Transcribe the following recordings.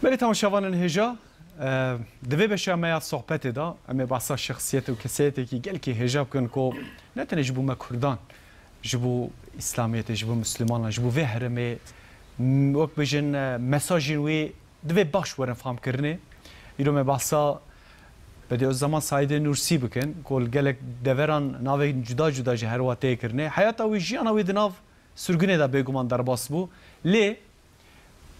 بله تماشاوان هجا دوی بشه ما صحبت دا اما بحث شخصیت و کسیتی که گل که هجا کن کو نه تنها جبو ما کردان جبو اسلامیت جبو مسلمان جبو وی هرمه وقت بجن مساجین وی دوی باش ورن فهم کرنه ایرو ما بحث بدی از زمان سعید نورسی بکن کل گلک دوران ناوی جدا جدا جهر و تی کرنه حیات اوی جیان اوی دناو سرگنه دا بگمان در باس بو لی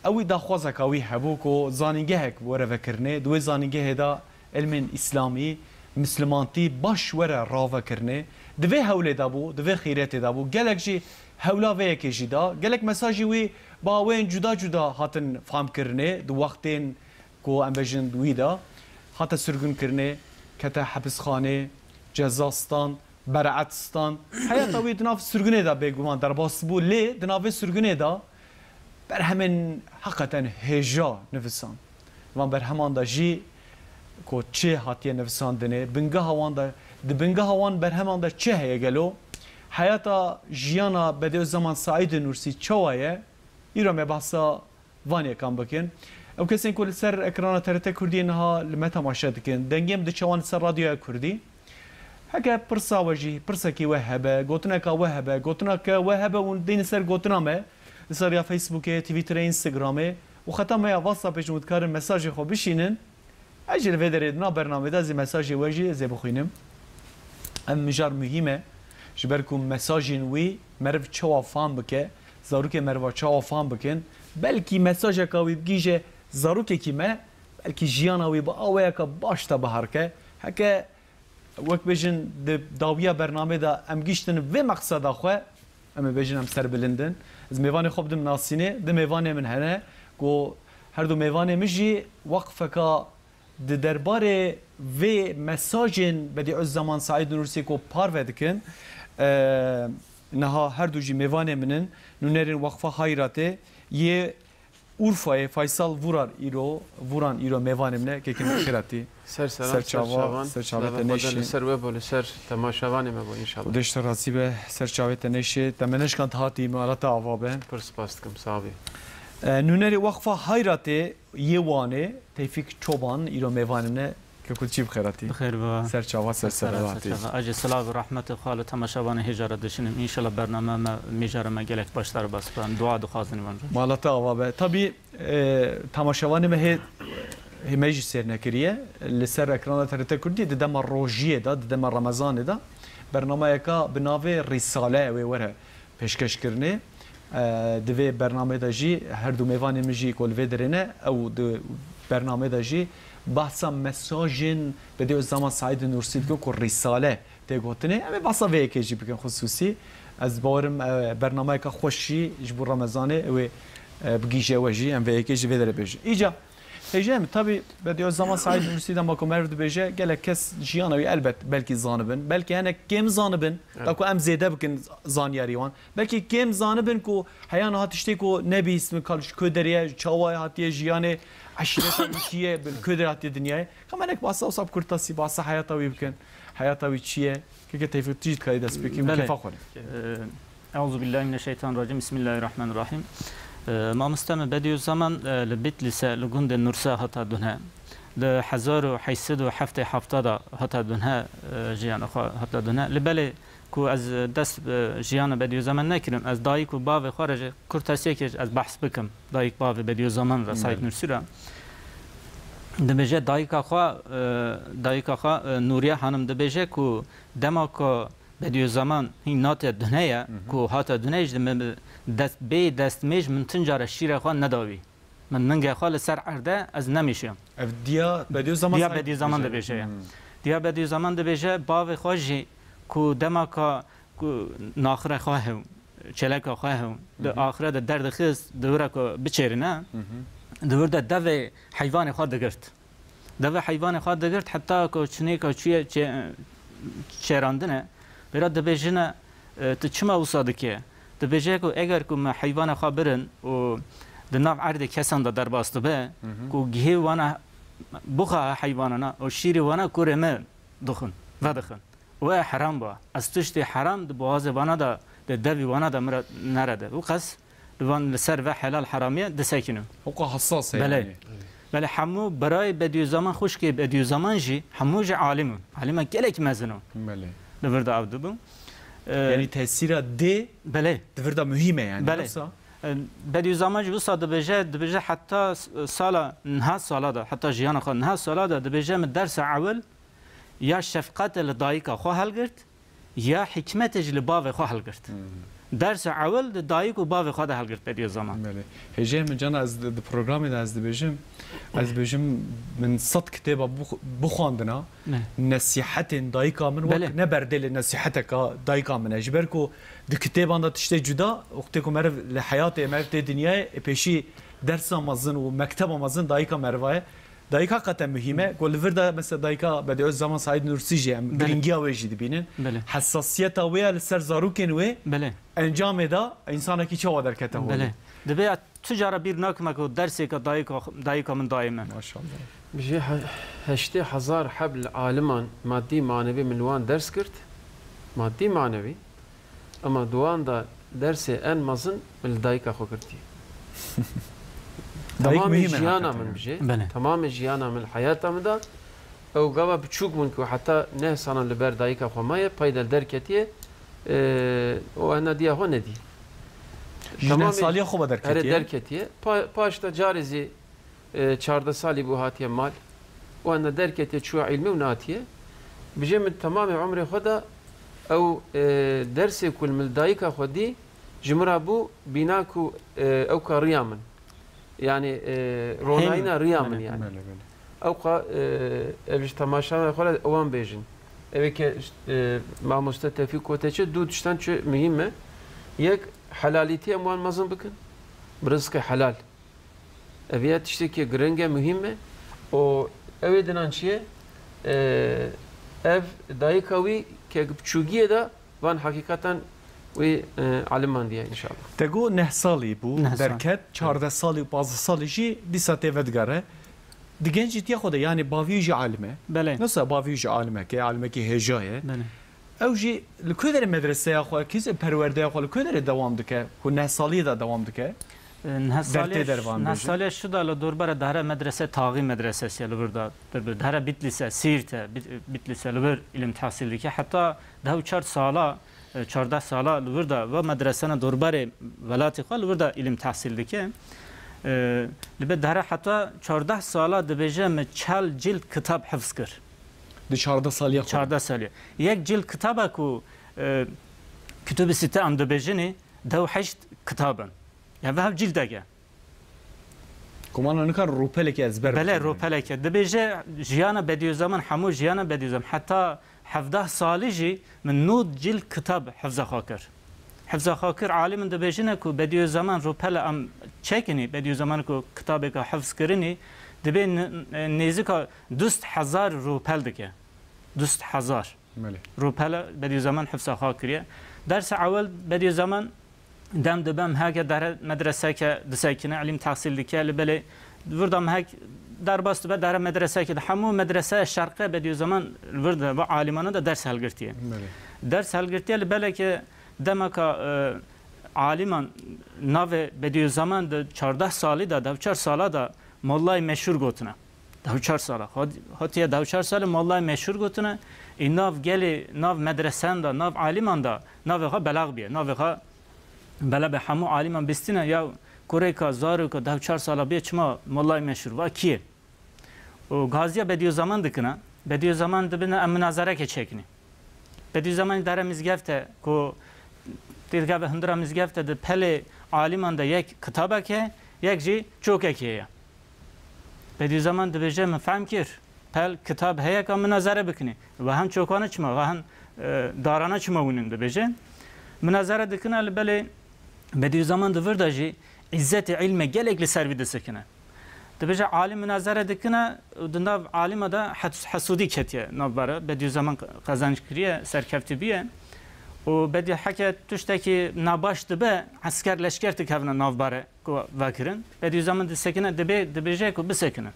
اوی دا خوازک اوی هبو کو زانینگه هک وره وکرنه دوی زانینگه دا علم اسلامی مسلمانتی باش وره راو کرنه دوی حوله دا بو دوی خیرت دا بو گلک جی حولا وی که جی دا گلک مساجی وی با وین جدا جدا هاتن فهم کرنه دو وقتین کو ام بجن دوی دا حتی سرگن کرنه کتا حبس خانه جزاستان برعتستان حیات اوی دناف سرگنه دا بگمان در باس بو لی دناف سرگنه دا بر همین حقیقتا هجا نفسان وان بر همان دا جی کو چه هاتیه نفسان دنه بنگه هوان دا بنگه هوان بر همان دا چه هیه گلو حیاتا جیانا بده زمان سعید نورسی چوایه ایرا می بحثا وانیه کام بکن او کسی کل سر اکران ترته کردی نها لما تماشا دکن دنگیم ده چوان سر رادیو کردی هکا پرسا وجی پرسا کی وهبه گوتنا کا وهبه گوتنا کا وهبه و دین سر گوتنا ما سر یا فیسبوک توییتر اینستاگرام و ختم یا واتساپ جمود کار مساج خو بشینن اجل ودرید نا برنامه ده زی مساج وجی زی بخوینم ام مجار مهمه جبرکم مساجین وی مرف چوا فهم بکه ضرور که مروا چوا فهم بکن بلکی مساج کاوی بگیجه ضرور که کیمه بلکی جیانا وی با اوه که باش تا بهار که هکه وقت بجن داویا برنامه دا ام گیشتن و مقصد خو ام بجن ام سر بلندن از میوان خوب دم ناسینه د میوان من هنه کو هر دو میوان مجی وقفه کا د دربار و مساجن بدی از زمان سعید نورسی کو پار ودکن نها هر دو جی میوان منن نونرین وقفه حیراته یه Urfa'ya Faysal vuran İro mevanemle kekin xirati. Serçavet neşe. Serve böyle ser temaşavanı mı bu inşallah. Deşte rasibe serçavet neşe temeneşkan tahati malata avabe. Pırspastikim sabi. Nuneri vakfa hayrate yevane Tevfik Çoban İro mevanemle كل بخيراتي بخير و سرچاوا سرسراتي اجي صلاه و رحمت خال تماشاوان هجره دشنم ان شاء الله برنامه ما مجره ما گلک başlar bas ben dua دخوازنم مالتا و tabi تماشاوان مه هميج سرنكريه لسر اكران ترته كردي دم روجيه دا دم رمضان دا برنامه کا بناوه رساله و وره پیشکش کرنه دوی برنامه دا جی هر دو میوان مجی کول ودرنه او دو برنامه دا جی بحثا مساجن بدی از زمان سعید نورسی کو رساله تگوتنه اما بحثا ویکی جی بکن خصوصی از بارم برنامه که خوشی جبور رمضانه و بگیشه وجی ام ویکی جی ودره بیجه ایجا هیجم طبی بدی از زمان سعید نورسی دم باکو مرد بیجه گله کس جیانوی البت بلکی زانبن بلکی هنه کم زانبن تاکو ام زیده بکن زانیاریوان بلکی کم زانبن کو حیان هاتشتی کو نبی اسم کالش کدریه چاوای هاتیه جیانه عشرة وشية بالكدرات الدنيا كمان هيك باسا وصاب كرتاسي باسا حياتها يمكن حياتها وشية كيف تيجي تجد كايدا سبيكي ممكن فاخر أعوذ بالله من الشيطان الرجيم بسم الله الرحمن الرحيم ما مستمع بدي الزمن لبيت لسا لجند النورسا هتا دنها لحزار وحيسد وحفتة حفتة هتا دنها جيان أخا هتا دنها لبلي کو از دست جیان بدیو زمان نکردم از دایک و باو خارج کرتاسیه که از بحث بکم دایک باو بدیو زمان را سعید نورسی را دبیجه دایک خوا نوریه خانم دبیجه کو دما کو بدیو زمان این نات دنیا کو هات دنیاش دست میج من تنجار شیر خوا نداوی من ننگه خال سر عرده از نمیشم دیا بدیو زمان دیا بدیو زمان دبیجه باو خواجی کو دما کا کو ناخره خواهم چلک خواهم به آخرت درد خیز دوره کو بچرنه دور ده دو حیوان خود دگرت دو حیوان خود دگرت حتی کو چنی کو چراندنه برات دبیجنه تو چما وصاده که دبیجه کو اگر کو حیوان خبرن و دناف عرض کسان در باست به کو گه وانا بخا حیواننا و شیر وانا کرمه دخن و دخن و حرام با از تشت حرام د بواز وانا دا د دوی وانا دا مرا نرده و قص دوان لسر و حلال حرامیه دسکنو حقوق حساسه بله يعني. ولی همو برای بدیو زمان خوش که بدیو زمان جی همو جی عالمون عالم گلک مزنو بله دورده عبدو بون یعنی تاثیر دی بله دورده مهمه یعنی بله بدیو زمان جی بسا دبیجه حتی سالا نه سالا دا حتی جیان خود نه سالا دا دبیجه من درس اول یا شفقت لدایکا خو حل گرد یا حکمت جل باو خو حل گرد درس اول دایک و باو خود حل گرد بدیو زمان بله هجه من جان از پروگرامی از دبیجم من صد کتاب بخواندنا نصیحت دایکا من وقت نبردل نصیحتک دایکا من اجبر کو د کتابان دا تشته جدا وقتی کو مرف لحیات مرف دنیای پیشی درس مازن و مکتب مازن دایکا مروای دایکا قطع مهمه گلوردا مثلا دایکا بدیو زمان سعید نورسی جام گرینگیا وجدی بینن حساسیت اویل سر زاروکن و انجام دا انسان کی چه وادر کته بله دبی تجاره بیر ناکمه کو درسی که دایکا من دائما ماشاءالله بجي 80,000 حبل عالمان مادي معنوي من وان درس كرت مادي معنوي اما دوان دا درس ان مزن من دايكا خو كرتي تمام جيانا من بجي تمام جيانا من الحياة من دا او قوا بتشوك منكو حتى نه سنة لبر دايكا خو مايه بايدل دركتيه وانا دي هو ندي تمام ساليه خو دركتيه پاشتا جارزي 14 سالي بو هاتيه مال وانا دركتيه شو علمي وناتيه بجي من تمام عمري خدا او درسي كل من دايكا خدي جمرا بو بيناكو او كريامن يعني روناينا ريامن يعني او قا ايش تماشا خلا اوان بيجن ايك مع مستتفي كوتاچ دو تشتان مهمه يك حلاليتي اموال مزن بكن برزق حلال ابيات تشتكي جرنجه مهمه او ايدنان شيء ev dayikavi ki çugiye da van hakikaten ve aliman diye inşallah. Tego nehsali bu derket 14 sali bazı salıcı disate vedgare digenci tiye xoda yani baviyi alime. Nasıl baviyi alime ki alime ki hejaye. Evji لكودر مدرسه خو کیز پرورده خو لكودر دوام دکه و nehsali da devam dike. Nehsali şu da dorbara dara medrese taği medresesi yalı burada dara Bitlis'e Siirt'e Bitlis'e lüver ilim tahsildeki hatta daha 4 sala 14 sala lüverda ve medresene dorbare velati xal lüverda ilim tahsildeki lübe dara hatta 14 sala dibece çal cilt kitap hafız kır. 14 saliye 14 saliye. Yek cilt kitaba ku kütüb-i sitte am dibeceni dav 8 kitaben. Ya ve cildege. Kuman kan rupelek ezber. Bele rupelek. Dibece jiyana bediyo zaman hamu jiyana bediyo zaman hatta 17 salici min nud cild kitab hafza khakir. Hafza khakir alimin dibecine ku bediyo zaman rupele am çekini bediyo zaman ku kitabı ka hafz kirini dibe nezika 2000 rupel dike. 2000 rupele bediyo zaman hafza khakiriye. Ders awal bediyo zaman دم دبم هاك در مدرسه که دسایکن علم تحصیل دکه لبله وردم هاك در باست به در مدرسه که همون مدرسه شرقه بدیو زمان ورد و عالمانه دا درس هلگرتیه درس هلگرتیه لبله که دمک عالمان ناو بدیو زمان دا 14 سالی دا 4 ساله دا مولای مشهور گوتنه 4 ساله هاتیه 4 ساله مولای مشهور گوتنه این ناو گلی ناو مدرسه دا ناو عالمان دا ناو ها بلاغ بیه ناو ها بله به همه عالمان بستینه یا کره که زارو که 4 ساله بیه چما مولای مشهور و کیه و غازیه بدیو زمان دکنه بدیو زمان دبینه مناظره که چکنی بدیو زمان داره مزگفته که دیگه به هندرا مزگفته ده پله عالمان ده یک کتابه که یک جی چوکه کیه بدیو زمان دبیجه مفهم کر پل کتاب هیا که مناظره بکنی و هم چوکانه چما و هم دارانه چما ونین دبیجه مناظره دکنه بله بدیو زمان دور داشی عزت علم گلک لسروی دسکنه دبیجه عالم مناظره دکنه دناو عالم دا حسودی کتیه نباره بدیو زمان قزانج کریه سرکفتی بیه و بدیو حکه توشتکی نباش دبه عسکر لشکر تکونه نباره کو وکرن بدیو زمان دسکنه دبیجه کو بسکنه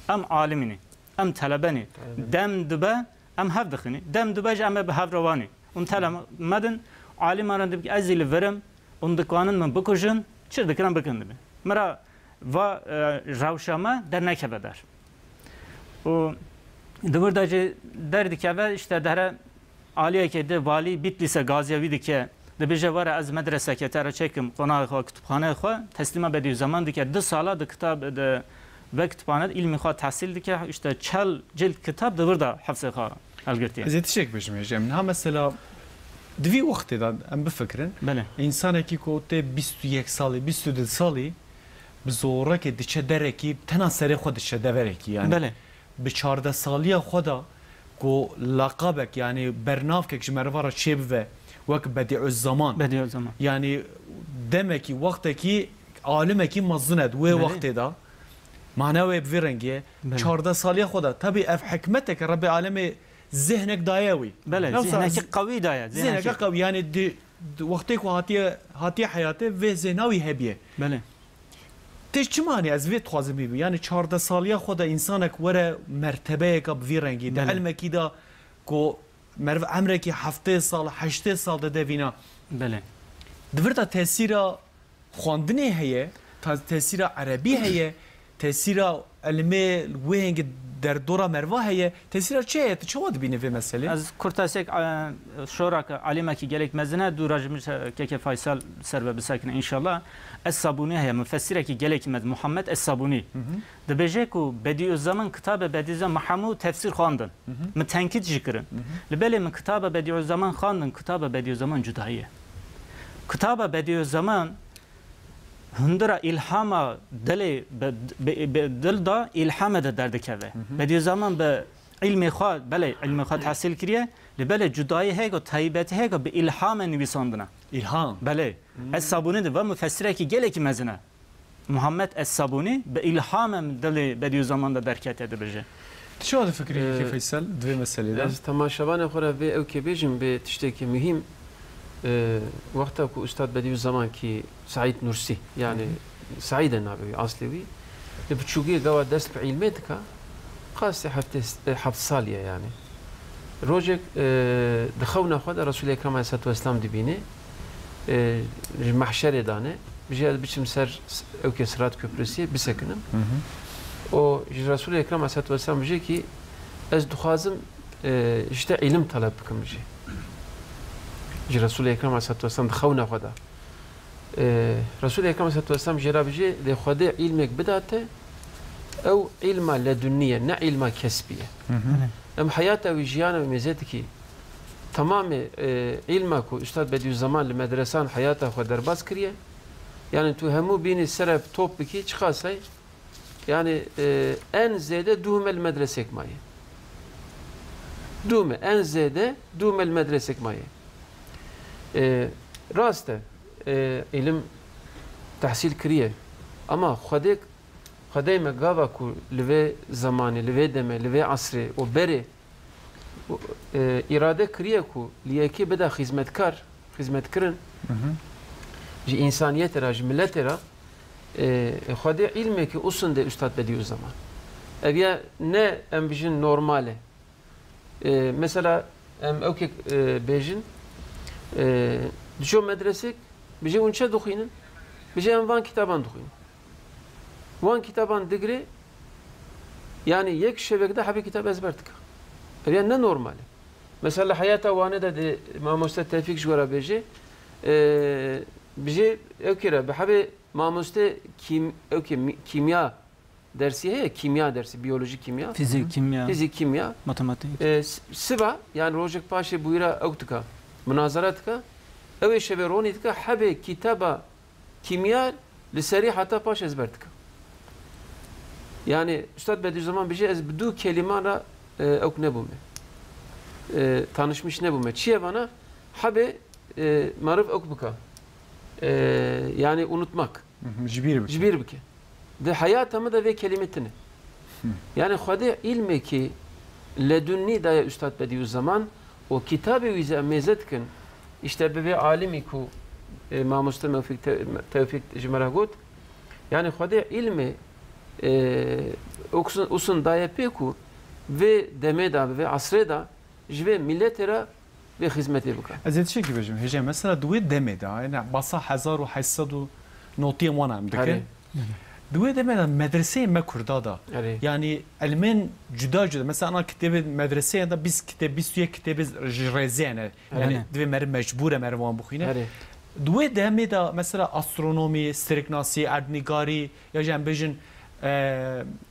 ام عالمینی ام طلبانی دم دبه ام هف دخنی دم دبه ام به هف روانی طلب مدن عالم آن دب ازیل ورم اون دکانن من بکوشن چه دکرم بکن دبی مرا و روشما در نکبه در و دور داجی درد که و işte در عالیه که ده والی بیتلیس گازیوی که ده بجوار از مدرسه که تر چکم قناع خو کتابخانه خو تسلیم بدی زمان دی که 2 ساله ده کتاب ده و کتابخانه علمی خو تحصیل دی که işte 40 جلد کتاب دور دا حفظ خو الگرتی از تشک بجم جم نه مثلا دوی وقتی داد ام بفکرن بله انسان کی کو ته 21 سالی 22 سالی بزوره که دیچه دره کی تنا سری خودش دوره کی یعنی بله به 14 سالی خدا کو لقبك يعني برنامجك جمروارا شيب و وك بديع الزمان بدیع الزمان يعني دمكي وقتكي عالمكي مزند و وقت دا معنوي بفرنگي 14 سالی خدا طبي اف حكمتك رب العالمين ذهنك دايوي بله ذهنك قوي دايا ذهنك قوي يعني وقتك هاتي حياته و ذهنوي هبيه بله تش چی معنی از وی خوازم بیم یعنی 14 سالی خود انسانک وره مرتبه که بوی رنگی ده علم کی دا کو مرو عمر کی 7 سال 8 سال ده دوینا بله دورتا تاثیر خواندنی هیه تاثیر عربی هیه تاثیر علم وینگ در دورا مروا هیه تاثیر چه چه ود بینه به مسئله از kurtasek şorak alime ki gerek mezene durajmış keke Faysal serbe bisakin inşallah Es-Sabuni heye müfessire ki gerek med Muhammed Es-Sabuni de bejeku bediü zaman kitabe bediüze Mahamu tefsir xandın mı tenkit jikrin libeli mi kitabe bediü zaman xandın kitabe bediü zaman cudaiye kitabe bediü zaman هندرا إلهام دلی به دل دا إلهام ده درد کهوه. بدی زمان به علم خود بله علم خود حاصل کریه لبله جدایی هست و تایبت هست به إلهام نویساندنه. إلهام. بله. الصابونی ده و مفسره کی گله کی مزنه. محمد الصابونی به إلهام دلی بدی زمان ده درکت ده بجه. شو هذا فكري كيف يسال دوي مسألة ده؟ از تماشاوان خورا به او که بیجم به تشتکی مهم وقتا کو استاد بدیو زمان کی سعید نورسی يعني سعيد النابوي اصلي بتشوقي قوا دست بعلمتك خاصة حفظ صالية يعني روجك دخونا خد رسول اكرم عليه الصلاه والسلام دبينه محشر دانه بيجي بيشم سر او كسرات كبرسي بسكنم او رسول اكرم عليه الصلاه والسلام بيجي كي از دخازم işte علم طلب بكم بيجي رسول اکرم علیه السلام دخونا خدا رسول اکرم علیه السلام جرابجی ده خدا علمك بداته او علم لدنيه نه علم كسبيه ام حياته وجيانه وميزات كي تمام علمك استاد بديو زمان لمدرسان حياته خو درباز كريه يعني تو همو بين السرب توب بكي خاصه يعني en زياده دوم المدرسه ماي دوم en زياده دوم المدرسه ماي راسته علم تحصیل کریه اما خدای مگاوا کو لوی زمانی لوی دمه لوی عصر و بره اراده کریه کو لیکی بدا خدمت کرن جی انسانیت را جی ملت را خدای علمی که اصلا ده استاد بدیو زمان اویا نه ام بیجن نورماله مثلا ام اوکی بیجن دشو مدرسك بيجي ونشا دخينن بيجي وان كتابان دخين وان كتابان دقري يعني يك شبك ده حبي كتاب ازبرتك يعني نورمال مثلا حياته وانا ده ما مست توفيق جورا بيجي بيجي اوكي بحبي ما مست اوكي كيمياء درسي هي كيمياء درسي بيولوجي كيمياء فيزيك كيمياء matematik سبا يعني روجك باشي بويرا اوتكا مناظرتك اوي شبرونيتك حبي كتابة كيمياء لسري حتى باش ازبرتك يعني استاذ بدي زمان بيجي از بدو كلمه را اوك نبومه tanışmış نبومه چيه bana حبي معروف اوك بك يعني unutmak جبير بك ده حياتهم ده في كلمتنا يعني خدي علمي كي لدني ده استاذ بدي زمان و kitabı vize mezetken işte be alimi ku ma Mustafa Tevfik Jmaragut yani xwedê ilmi usun daye pêku ve demê da ve asrê da ji vê milletê re vê xizmetê bike. Ez ê tişekî bêjim hêjê mesela di wê demê da basa 1890 notiye wan em dike دوی دمه مدرسه ما کرده دا آره. یعنی علمین جدا جدا مثلا انا کتاب مدرسه دا 21 کتاب رزینه یعنی دوی مر مجبوره مروان بخوینه آره. دوی دمه دا مثلا استرونومی استرکناسی اردنگاری یا جنب بجن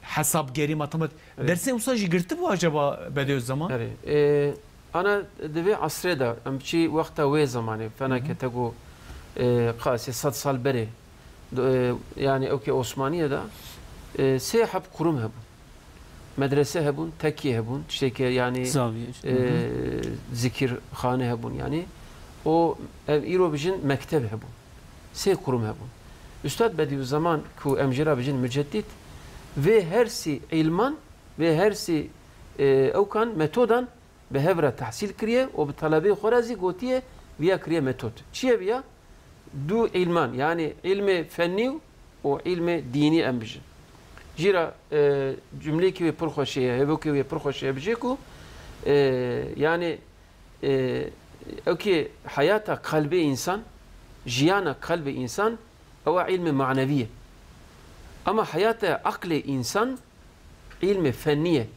حسابگری ماتمات درسه اوساجی گرفته بو acaba بدو زمان آره. أنا دوی عصر دا ام چی وقتا وی زمانه فنا کتگو قاسی 100 سال بره yani اوکی Osmaniye da سه حب kurum hebun medrese hebun tekiye hebun işte ki yani zikir khane hebun yani o iro bijin mekteb hebun سه kurum hebun Üstad Bediüzzaman ku emjira bijin müceddit ve hersi ilman ve hersi اوکان متودان به هفره تحصیل کریه و به طلبه خورازی گوتیه ویا کریه متود چیه ویا دو علمان یعنی علم فنی و علم دینی ام بجن جیرا جمله کی پرخوشیه هبو کی پرخوشیه بجه کو yani اوکی حیات قلب انسان جیانا قلب انسان او علم معنویه اما حیات عقل انسان علم فنیه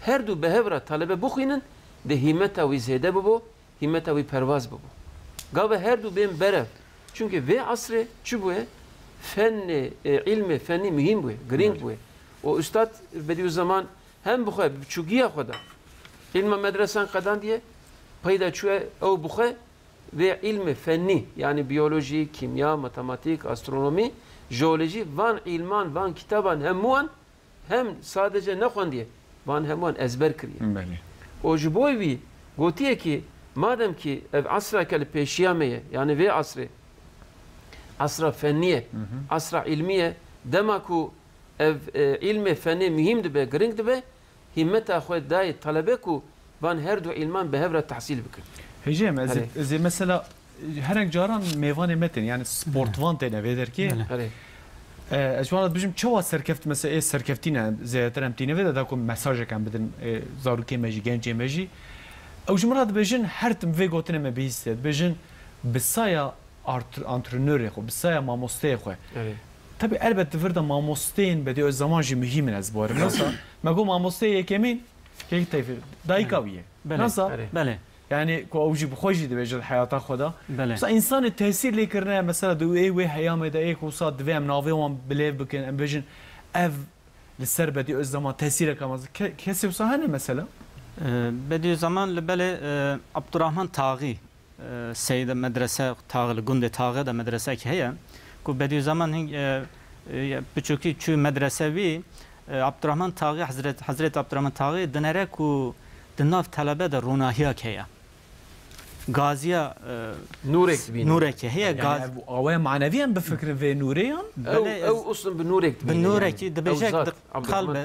her du behevra talebe bukhinin de himmeta ve zede bu himmeta ve pervaz bu gave her du ben berev çünkü ve asre çubuğe fenni ilmi fenni mühim bu green bu o üstad Bediüzzaman hem bu çugiya khoda ilmi medresen kadan diye payda çuye o bu ve ilmi fenni yani biyoloji kimya matematik astronomi jeoloji van ilman van kitaban hem sadece ne kon diye van hemen ezber kiriye. O jiboy vi gotiye ki madem ki ev asra kel peşiyameye yani ve asra fenniye asra ilmiye demaku ev ilmi fenni mühimdi be gringdi be himmeta khoy dai talebe ku van her du ilman be hevra tahsil bikir. Hecem ez mesela herhangi caran meyvan metin yani sport van tene veder ki اجوانات بجم چوا سرکفت مثلا سرکفتینه زیاتر هم تینه وده داکو مساج کم بدن زاروکی مجی گنج مجی او جمرات بجن هر تم وی گوتنه ما بیست بجن بسایا antrenör خو بسایا ماموسته خو tabi elbette فردا ماموستين بدي o zaman جي مهم از بار مثلا ما گو ماموسته یکمین کی تایفر دایکاویه nasıl بله yani ko اوجی بخوجی دی بجل حیاتا خدا بله مثلا انسان تاثیر لیکرنه مثلا دو ای و حیام ده ای کو صاد دوام ناوی وان بلیو بکن ام بجن اف لسر بدی o zaman تاثیر کماز کسی وسهانه مثلا Bediüzzaman lebele Abdurrahman Tağı Seyyid medrese Tağı Gunde Tağı da medrese ki heye ku Bediüzzaman birçoki çü medresevi Abdurrahman Tağı Hazret Abdurrahman Tağı denere ku دناف طلبه در روناهیا کیا غازیا نورك هي غاز او معنوي بفكر في نوريان او اصلا بنورك دبجك قلب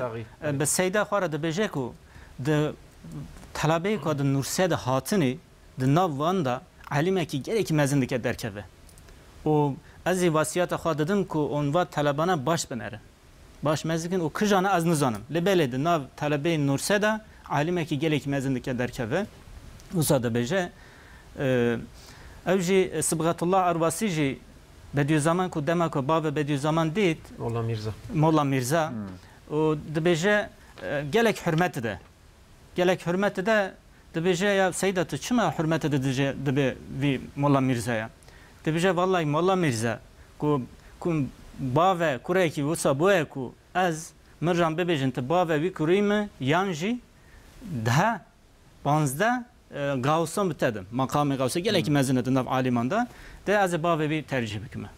بالسيده خاره دبجكو د طلبه کو د نورسه د هاتني د نواندا علمه کی gerek مزندک درکوه او از وصیت خو ددم کو اون و طلبانه باش بنره باش مزگin o kıjana az nizanım lebele de nav talebe nurse da alime ki gelek mezindike derkeve usada beje evji Sıbgatullah Arvasi ji Bediüzzaman ku dema ku baba Bediüzzaman dit Molla Mirza o de beje gelek hürmet de de beje ya Seydatı çima hürmet de de vi Molla Mirza'ya de beje vallahi Molla Mirza ku bava kureki usa boye ku az merjan bebejin te bava vi kurime yanji ده 15 Gavs'tan bitedim. Makamı Gavs'a gelek mezuniyeti nav alimanda de az bave bir tercih bükme.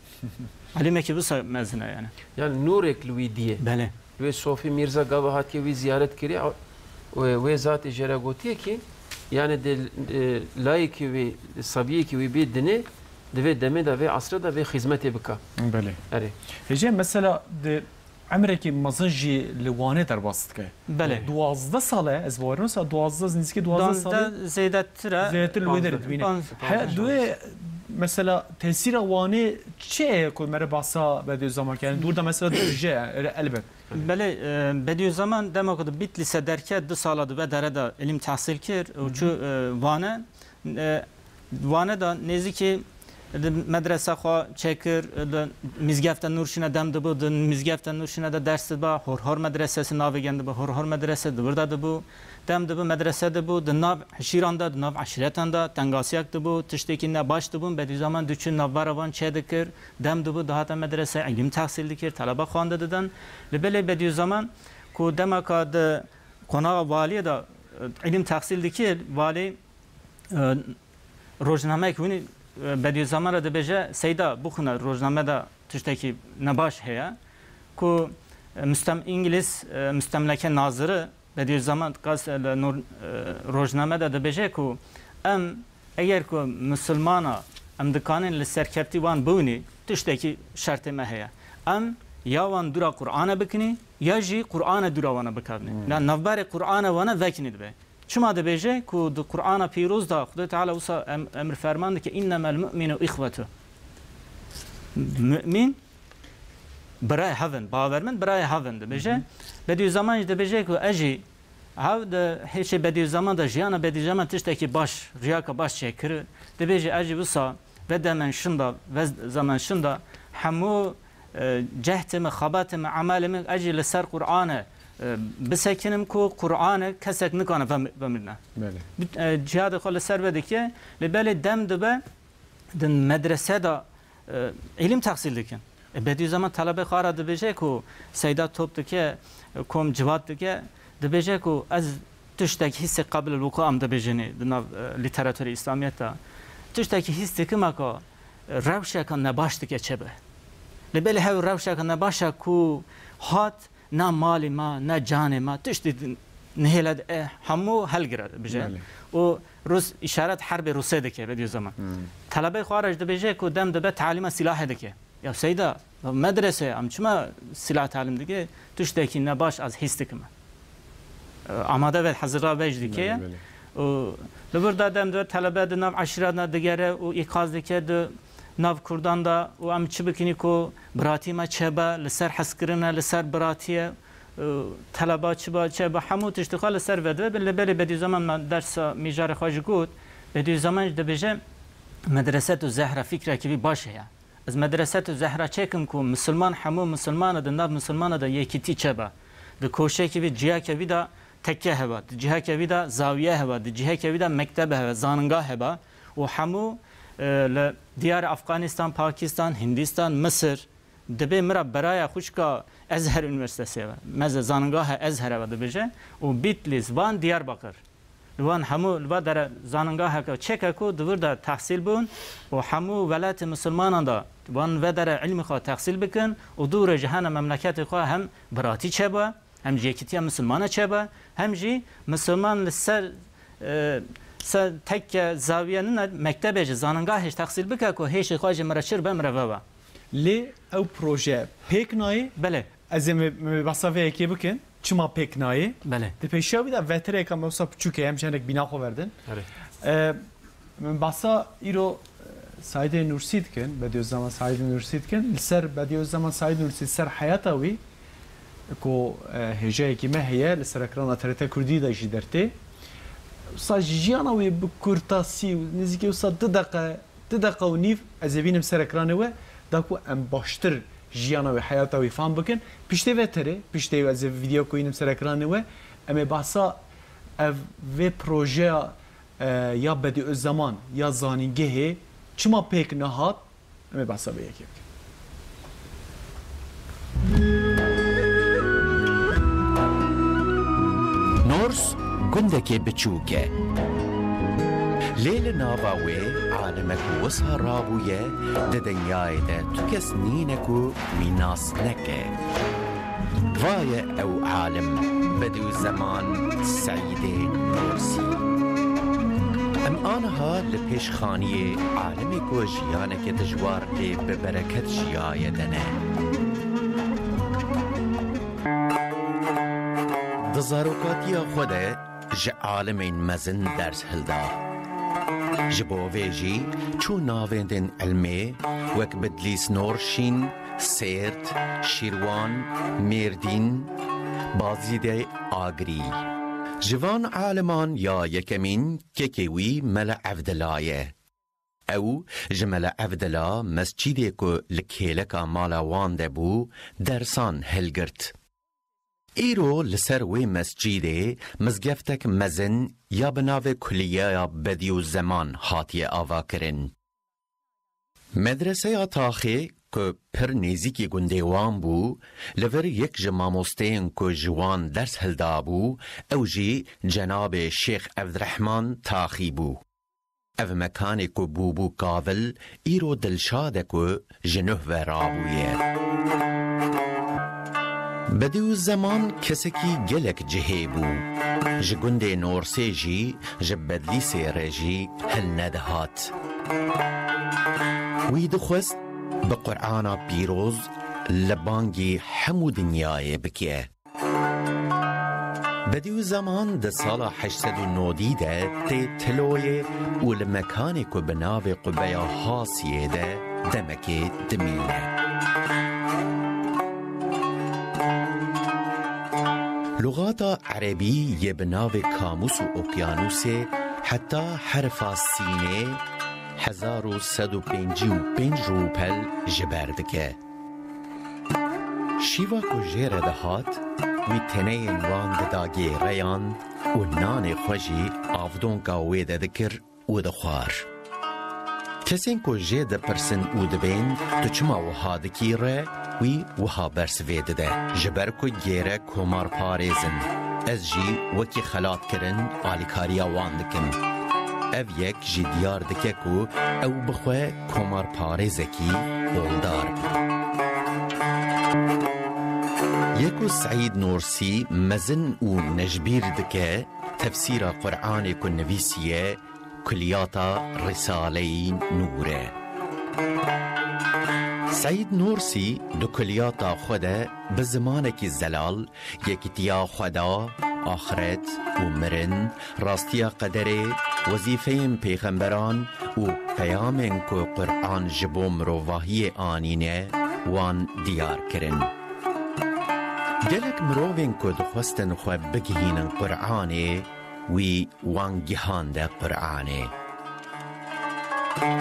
Alime ki bu mezune yani. Yani Nurekli diye. Bele. Ve Sofi Mirza Gavahati vi ziyaret kiri ve zat-ı jeragotiye ki yani de layık ve sabiye ki ve bir dini de demeda ve asrada ve hizmete bika. Bele. Evet. Hece mesela de عمرك مزجي لوانه در باست که بله 12 ساله از وارن سال 12 نزدیک 12 ساله زیادتر الودر ببینه دو مثلا تاثیر وانه چه که مره باسا Bediüzzaman yani durda mesela درجه elbet بله Bediüzzaman demek ki bit lise derke 2 saladı ve derede ilim tahsil kir o çu vane da neziki مدرسه خوا چکر مزگفت نورشینه دم دبو د مزگفت نورشینه د درس با هر مدرسه س ناوگند با هر مدرسه دوردا دبو دم دبو مدرسه دبو د ناو شیران د ناو عشرتان د تنگاسیک دبو تشتکی نه باش دبو به زمان دوچ ناوروان چه دکر دم دبو دهات مدرسه علم تحصیل دکر طلبه خوانده ددن لبل به زمان کو دمکا د قنا والی دا علم تحصیل دکر والی روزنامه کنی بدی زمان را دبیجه سیدا بخونه روزنامه دا تشتکی نباش هیا کو انگلیس مستملکه ناظره بدی زمان قاس روزنامه دا دبیجه کو اگر کو مسلمانا دکانن لسرکبتی وان بونی تشتکی شرط ما هیا یا وان دورا قرآن بکنی یا جی قرآن دورا وانا بکابنی نه نوبر قرآن وانا وکنید به چما ده بیجه که د قرآن پیروز دا خدا تعالی وسا امر فرمانده که انما المؤمن اخوته مؤمن برای هون باورمند برای هون ده بیجه بدی زمان ده بیجه که اجی هاو ده هیچ بدی زمان ده جیانا بدی زمان تشته که باش ریاکا باش چکر ده بیجه اجی وسا و دمن شندا و زمان شندا همو جهتم خباتم عملم اجی لسر قرآنه بسکنم کو قرآن کسک نکنه بمرنه. بله. جهاد خال سر بده که لبله دم دبه دن مدرسه دا علم تحصیل دکن. بدی زمان طلبه خارا دبیجه کو سیدا توپ دکه کم جواد دکه دبیجه کو از تشتک حس قبل الوقوع ام دبیجنی دنا لیتراتوری اسلامیت دا تشتک حس دکم که روشه کن نباش دکه چه به. لبله هاو روشه کن نباشه کو هات نه مال ما نه جان ما تشتی نهلد همو حل گرد بجه و روس اشارت حرب روسیه دکه بدی زمان طلبه خارج دبیجه کو دم دبه تعلیم سلاح دکه یا سیدا مدرسه ام چما سلاح تعلیم دکه تشتی کی نباش از حس دکم آماده و حاضر را وجد دکه و لبردا دم دبه طلبه دنام عشرات ندگره و اقاز دکه د ناف کردان دا و ام چی بکنی کو براتی ما چه با لسر حس کرنه لسر براتیه طلبا چه با همو تشتخال لسر وده بله بدی زمان من درس میجار خواهج گود بدی زمان دبیجه مدرسه تو زهره فکره که بی باشه یا از مدرسه تو زهره چکم کو مسلمان همو مسلمان دا ناف مسلمان دا یکیتی چه با دا کوشه که بی جیه که بی دا تکه هوا دا جیه که بی دا زاویه هوا دا جیه که بی دا مکتب هوا زاننگاه هوا و همو دیار افغانستان، پاکستان، هندستان، مصر دبی مرا برای خوشکا ازهر یونیورسیته و مز زانگاه ازهر و دبیجه و بیتلیز وان دیار باکر وان همو و در زانگاه که چک کو دور در تحصیل بون و همو ولایت مسلمانان دا وان و در علم خوا تحصیل بکن و دور جهان مملکت خوا هم براتی چه با هم جیکتی مسلمانه چه با هم جی مسلمان لسر تک زاویه نه مکتب زانگاهش تحصیل بکه که هیچ خواهش مرشر به مروا لی او پروژه پیک نایی بله از مبصفه کی بکن چما پیک نایی بله ده پیشا بیدا وتره کم وسط چوکه هم چنک بنا خو وردن مبصا ایرو سعید نورسید کن بدیو زمان سعید نورسید کن سر بدیو زمان سعید نورسید سر حیاتوی کو هجای کی مهیه لسر اکران اترته کردی داشی درته ساجیانا وی بکورتاسی نزدیکی وسط دقیقه و نیف از بینم سر اکرانه و داکو ام باشتر جیانا وی حیاتا وی فهم بکن پیشته وتره پیشته از ویدیو کوینم سر اکرانه و ام باسا و پروژه یا بدی از زمان یا زانینگه چما پیک نهاد ام باسا به یکی نورس گندکی بچوکه لیل ناواوی عالمک وسها رابویه ده دنیای ده تو کس نینکو میناس نکه وای او عالم بدو زمان سعید نورسی ام آنها لپیش خانیه عالمی کو جیانک دجوار لی ببرکت جیای دنه دزاروکاتی خوده ج عالمین مزن درس هلدا جبو ویجی چو ناویندن علمی وک بدلیس نورشین سیرت شیروان میردین بازیده آگری جوان عالمان یا یکمین که کیوی مل عبدالایه او جمل عبدالله مسجدی که لکیلکا مالا وانده بو درسان هلگرت. ایرو لسر وی مسجده مزگفتک مزن یا بناو کلیه یا بدیو زمان هاتی آوا کرن. مدرسه یا تاخی که پر نیزیکی گندیوان بو لور یک جماموستین که جوان درس هلدا بو او جی جناب شیخ عبدالرحمن تاخی بو. او مکانی که بو کاول ایرو دلشاده که جنوه و رابویه. بدیو زمان کسی کی گلک جهی بو جگند نورسی جی جبدلی سیره جی هل ندهات وی دخوست به قرآن پیروز لبانگی همو دنیای بکیه. بدیو زمان ده سال 809 ده تی تلوی و لمکانی که بناو قبیا حاسیه ده دمکی دمینه. لغات عربی یه بناو کاموس و اقیانوس حتی حرف سینه 1155 روپل جبردکه. شیوا کو جیر دهات وی تنه وان داگی ریان و نان خوشی آفدون کا وید دکر و دخوار. کسین کو جید پرسن و دبین تو چما وها دکی ره وی وها برس وید ده جبر کو گیره کمار پارزن از جی وکی خلات کرن آلیکاریا وان دکن او یک جی دیار دکه کو او بخواه کمار پارزکی بولدار یکو سعید نورسی مزن و نجبیر دکه تفسیر قرآن کو نویسیه کلیاتا رساله نوره. سعید نورسی دو کلیاتا خوده به زمانکی زلال یکیتیا خدا، آخرت و مرن، راستیا قدره، وظیفه پیغمبران و پیامن که قرآن جبو مروواهی آنینه وان دیار کرن. گلک مرووین که دخواستن خواه بگهینن قرآنه وی وان گهان ده قرآنه.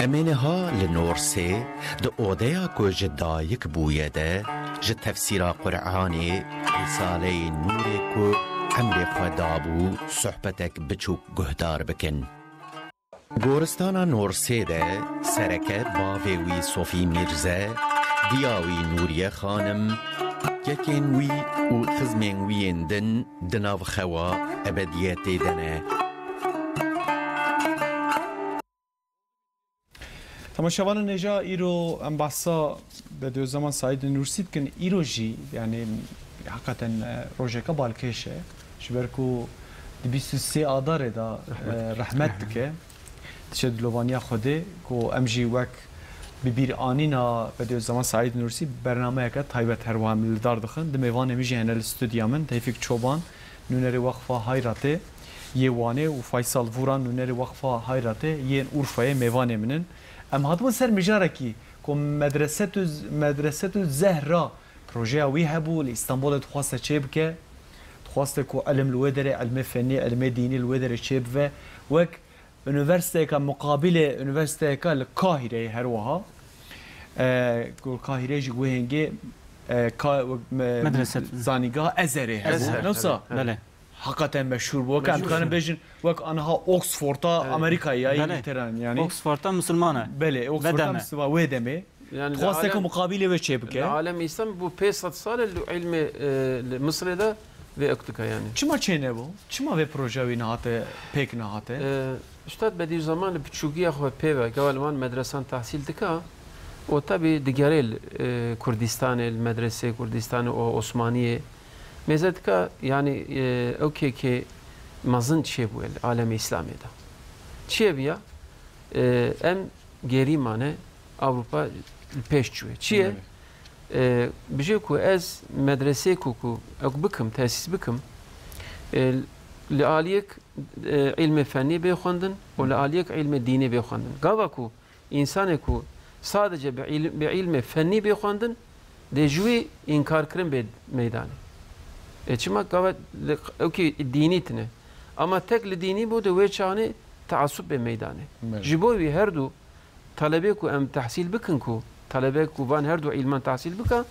امینه ها لنورسه ده اوده که جدایک بویه ده جد تفسیر قرآنه رساله نوره که عمر خدابو صحبتک بچوک گهدار بکن. گورستان نورسه ده سرکه باوی صوفی میرزه دیاوی نوریه خانم یکین وی و خزمین ویین دن دناو خوا ابدیت دنه. تماشاوان نجا ایرو ام بحثا به دو زمان سعید نورسی بکن ایرو جی یعنی حقیقتا روژه بالکشه شبرکو دی 23 آداره دا رحمت که تشد لوانیا خوده کو ام جی وک ببیر آنینا به دو زمان سعید نورسی برنامه که تایبت هر وهم لدار دخن دمیوان میجه هنه الاستودیا من تیفیک چوبان نونری وقفه هایراته یه وانه و فیصل ووران نونری وقفه هایراته یه اورفای میوانه منن ام هاتمون سر مجاره کی که مدرسه زهرا پروژه وی هبو لإستانبول تخواسته چه بکه تخواسته که علم الودره علم فنی علم دینی الودره چه بوه وک üniversite ka mukabile üniversite ka Kahire her vaha Kahire ji guhenge medrese zaniga Ezeri nasıl bale hakikaten meşhur bu kan kan bejin vak anha Oxford'a Amerika'ya İngiltere'nin yani Oxford'da Müslümana bele Oxford'da Müslüman ve deme yani خاصة كمقابلة وشيبكة. العالم الإسلام بو 500 سال علم مصر ده ve aktıka yani. Çima çene bu? Çima ve proje ve nahate pek nahate? Üstad bedi zaman biçugiya xwe peve gavalman medresan tahsil dika o tabi digerel Kurdistan'el medrese Kurdistan'ı o Osmaniye mezetka yani okey ki mazın çe bu el alem İslamiyet'e. Çe biya em geri mane Avrupa peşçüye. Çiye بجي كو از مدرسه كوكو اك بكم تاسيس بكم لآليك علم فني بيخوندن ولآليك علم ديني بيخوندن قاوكو انسان كو sadece بعلم فني بيخوندن دي جوي انكار كرم بيد ميدان اچما قاوت اوكي دينيتنه اما تك لديني بو دو ويچاني تعصب بميدانه جيبوي هردو talebe ku em tahsil bikin ku talebe ku van her du ilman tahsil bika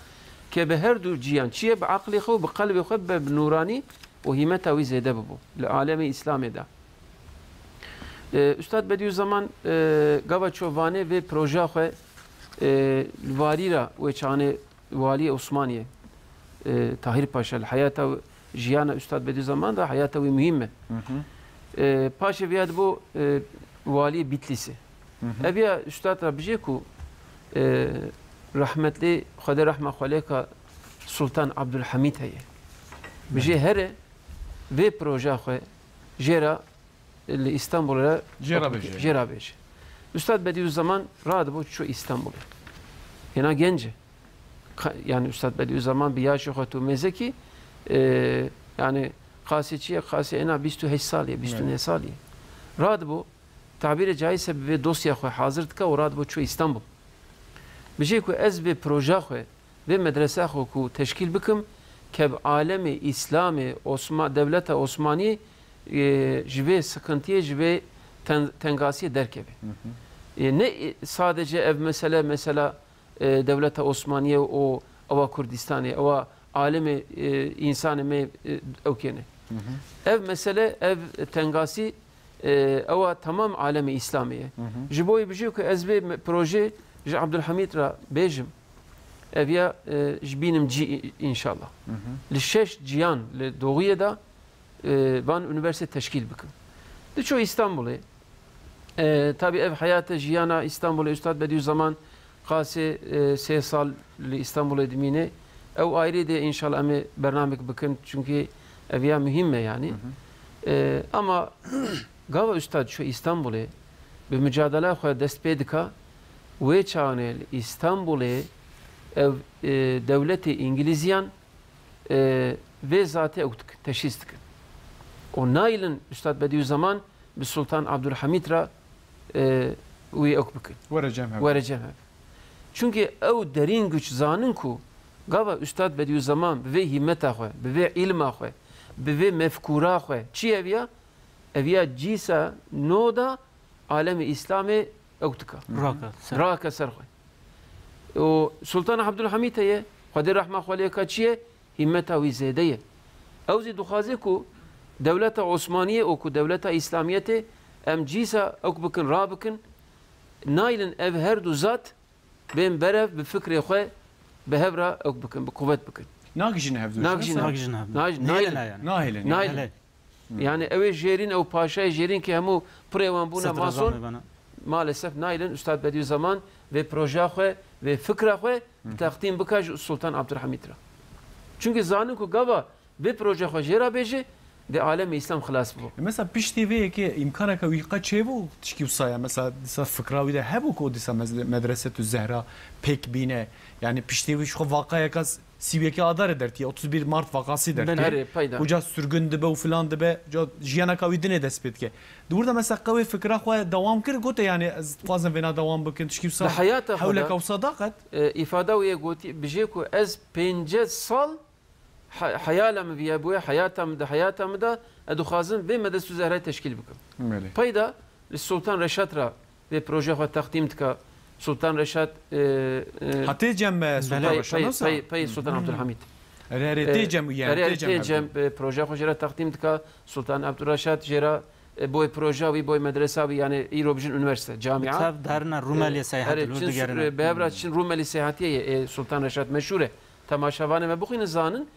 ke be her du cihan çiye be akli xo be kalbi xo be nurani o himeta wî zêde bibo li alemi İslamê de. Üstad Bediüzzaman gava çovane ve proje xwe varîra wê çanê Valî Osmaniye Tahir Paşa hayata jiyana Üstad Bediüzzaman da hayata wî mühim e. Paşa viyad bu Valî Bitlisê. Eviya Üstad ra bijê ku rahmetli Xwedê rehma xwe lêka Sultan Abdülhamid heye. Bijê here vê proje xwe jêra li İstanbul'a jêra bêje. Üstad Bediüzzaman radibo çû İstanbul'e. Hêna gence. Yani Üstad Bediüzzaman bir yaşı xwe mezeki yani qasî çiye qasî ena 28 saliye 29 saliye. Radibo tabiri caizse bir dosya xwe hazır dika û radibo çû İstanbul. Bijê ku ez vê proje xwe vê medresa xwe ku teşkîl bikim ke alemi İslamê devleta Osmanî ji vê sıkıntıyê ji vê tengasiyê derkeve. Ne sadece ev mesela devleta Osmaniye o ava Kurdistanê ava alemi insanê me ewkene. Ev mesele ev tengasî ava tamam alemi İslamiye. Ji bo bijî ku ez vê proje ji Abdülhamid ra bêjim ev ya ji bînim cî inşallah. Li 6 cihan li doğiyê da van üniversite teşkil bikim. Diço İstanbul'e tabi ev hayata jiyana İstanbul'e Üstad Bediüzzaman qasî 3 sal li İstanbul'e dimîne ev ayrı de inşallah em bernamik bikin çünkü ev ya mühim yani. Ama gava Üstad şu İstanbul'e bir mücadele xwe dest pê dika wê çanê İstanbul'e ev devleti İngilizyan ve zatê ew dikin teşhîs dikin. O nailin Üstad Bediüzzaman bi Sultan Abdülhamid ra wî ew bikin. Werecem hev. Çünkü ew derîn güç zanin ku gava Üstad Bediüzzaman bi vê himmeta xwe, bi vê ilma xwe, bi vê mefkûra xwe çi ev ya? Ev ya cîsa no da alemi İslamê ew dika. Raka ser xwe. O Sultan Abdülhamid heye Xwedê rehma xwe lêka çi ye? Himmeta wî zêde ye. Ew zî dixwaze ku devleta Osmaniye o ku devleta İslamiyetê em cîsa ew bikin rabikin nailin ev her du zat bên berev bi fikrê xwe bi hev ra ew bikin bi kuvvet bikin. Nagijin hev. Nahilin. Yani ev jêrîn ew paşayê jêrîn ki hemû pirê wan bûne mason maalesef nailin Üstad Bediüzzaman ve proje xwe ve fikra xwe teqdîm bika ji Sultan Abdülhamid ra. Çünkü zanin ku gava ve proje xwe jêra bêje de alemi İslam xilas bû. Mesela piştî vê yekê imkaneka wî qet çêbû tişkî wisa mesela dîsa fikra wî de hebû ku dîsa medresetü Zehra pek bîne yani piştî wî xwe vaqayeka sîviyekê adar dertiye 31 Mart vakası dertiye. Uca sürgün dibe û filan dibe jiyaneka wî dinê dest pê dike. Burada mesela qewê fikra xwe dewam kir gote yani ez dixwazim vêna dewam bikin tişkî wisa hewleka wisa da qet ifade wê gotî bijê ku ez 5 sal hayalim viye bu hayatam da dixwazim vê medresetü Zehrayê teşkîl bikim. Peyda Sultan Reşat ra vê proje xwe teqdîm dika Sultan Reşat hatê cem pey Sultan Abdülhamid. Tê cem proje xwe jêra teqdîm dika Sultan Abdülreşat jêra boy proje wî boy medresa wî yani îro bijin üniversite camia. Derna Rumeliye seyahatı lû bevra çin Rumeli seyahatiye Sultan Reşat meşhur e. Temaşavanê me bixwînin zanin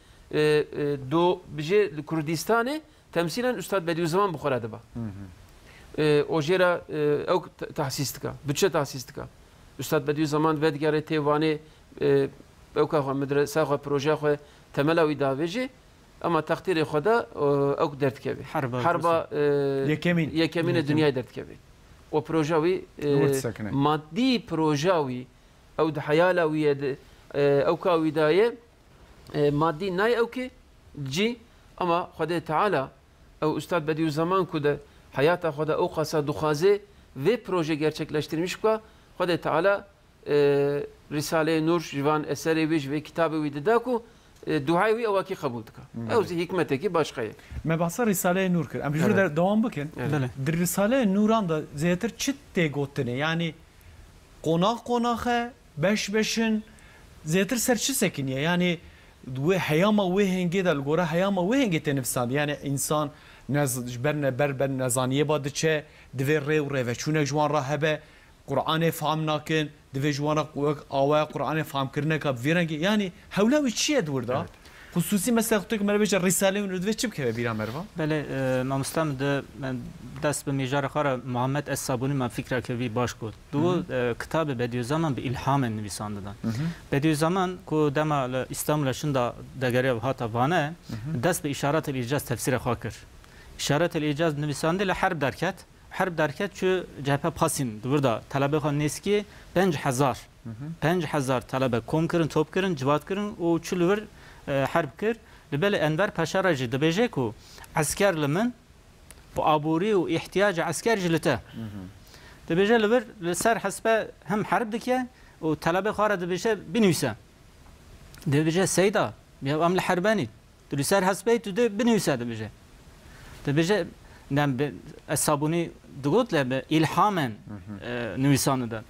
do bijê li Kurdistanê temsîlen Üstad Bediüzzaman bixwara diba. O jêra ew tehsîs dika, bütçe tehsîs dika. Üstad Bediüzzaman vedgerê têvanê ewka xwe medresa xwe proje xwe temela wî davêjî ama teqdîrê xwe da ew derdikeve. Herba yekemînê dünyayê derdikeve. O proje wî maddî proje wî ew di heyala wî ye ewka wî daye maddî nayê ewkê cî ama Xwedê Teala ew Üstad Bediüzzaman ku de hayata xwe de ew qasa dixwaze vê proje gerçekleştirmiş ka Xwedê Teala Risale-i Nur jivan eserê wî ji vê kitabê wî dida ku duayê wî ewakî qebûl dika. Ew zî hikmetekî başqa ye. Me bahsa Risale-i Nur kir. Em jî dewam bikin. Di Risale-i Nuran da zêtir çi tê gotinê yani قناخه beşin زیاتر سر چی سکنیه یعنی و حیاما و هنگی دل گوره حیاما و هنگی تنفسان یعنی انسان بر نزانیه باد چه دوی ری و ری و چونه جوان را هبه قرآن فهم ناکن دوی جوان را آوه قرآن فهم کرنه که بیرنگی یعنی حولاوی چیه دور دا؟ خصوصی مثلا خطوی که مرا بیشه رساله و دوی چی بکه بیرا مروا؟ بله مامستم ده دست به میجار خاره محمد الصابونی من فکر که وی باش کرد دو کتاب بدیوزمان به الهام نویساندن بدیوزمان که دم اسلام لشون دگری و هات وانه دست به اشارات الاجاز تفسیر خاکر اشارات الاجاز نویسانده لحرب درکت چو جبهه پاسین دور دا طلبه خان نیست که 5000 طلبه کم کرن توپ کرن جواد کرن و چلور حرب کرد لبل انور پاشا راجی دبیجه کو عسكر لمن و آبوری و احتیاج عسكر جلته دبیجه لبر لسر حسب هم حرب دکه و طلبه خاره دبیجه بنویسه دبیجه سیدا بیا عمل حربانی لسر حسبه تو ده بنویسه دبیجه نم الصابونی دگوت لب الهامن نویسانه دن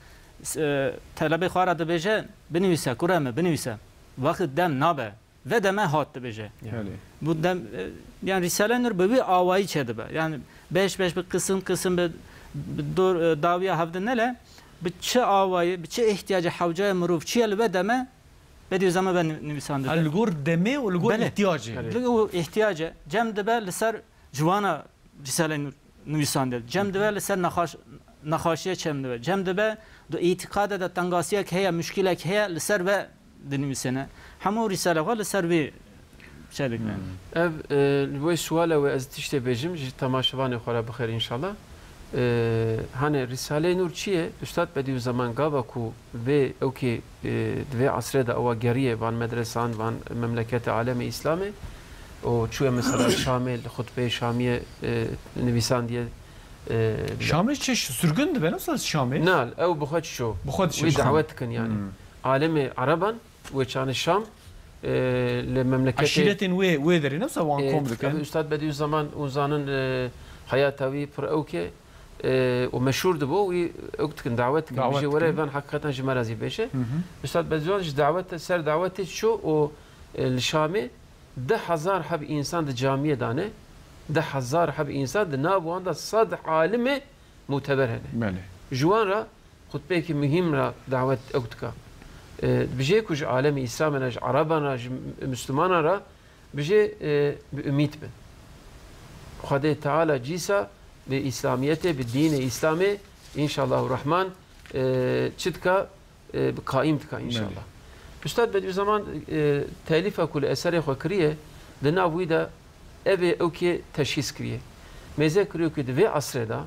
طلبه خاره دبیجه بنویسه کرامه بنویسه وقت دم نابه ve deme hattı bece. Bu dem yani Risale-i böyle avayı çedi be. Yani 5 bir kısım bir daviye havdı nele bir çe avayı bir çe ihtiyacı havcaya muruf çe ve deme bediyor zaman ben nüvisandım. Algur deme ve algur ihtiyacı. O ihtiyacı cem de be lisar cuvana Risale-i nüvisandım. Cem de be lisar nakhaşiye çemde be. Cem de be do itikada da tangasiye heye müşkile heye lisar ve دنیسنه همون رساله ولی سروی شده کنن. وی سواله و از تشت بجیم جی تماشاوان خورا بخیر انشالله. هنه رساله نور چیه؟ استاد بدیو زمان گاوا کو و اوکی دوی عصره دا اوا گریه وان مدرسان وان مملکت عالم اسلامی و چوه مثلا شامل خطبه شامیه نویسان دیه شامل چه سرگند به نفس شامل؟ نه او بخواد شو وی دعوت کن یعنی عالم عربان وچان الشام لمملكة عشيرة ويدري نفسه وان كوم ذكر أستاذ بديو زمان وزانن حياتوي پر أوكي ومشهور دبو وقتكن دعوتك بيجي ولا بان حقيقة جمرازي بيشه أستاذ بديو دعوت سر دعوتي شو الشامي 10,000 حب إنسان د جامعة دانه 10,000 حب إنسان د ناب واندا صد عالم معتبر هنه جوان را خطبه که مهم را دعوت أوتكا بجي كوج عالم إسلامنا عربنا مسلمانا را بجي بأميت بن خدای تعالی جیسا به اسلامیت به دین اسلامی ان شاء الله الرحمن چدکا قائم تکا ان شاء الله استاد بدی زمان تالیف کل اثر خو کریه دنا ویدا ابي اوکی تشخیص کریه مزه کریه که دوی عصر دا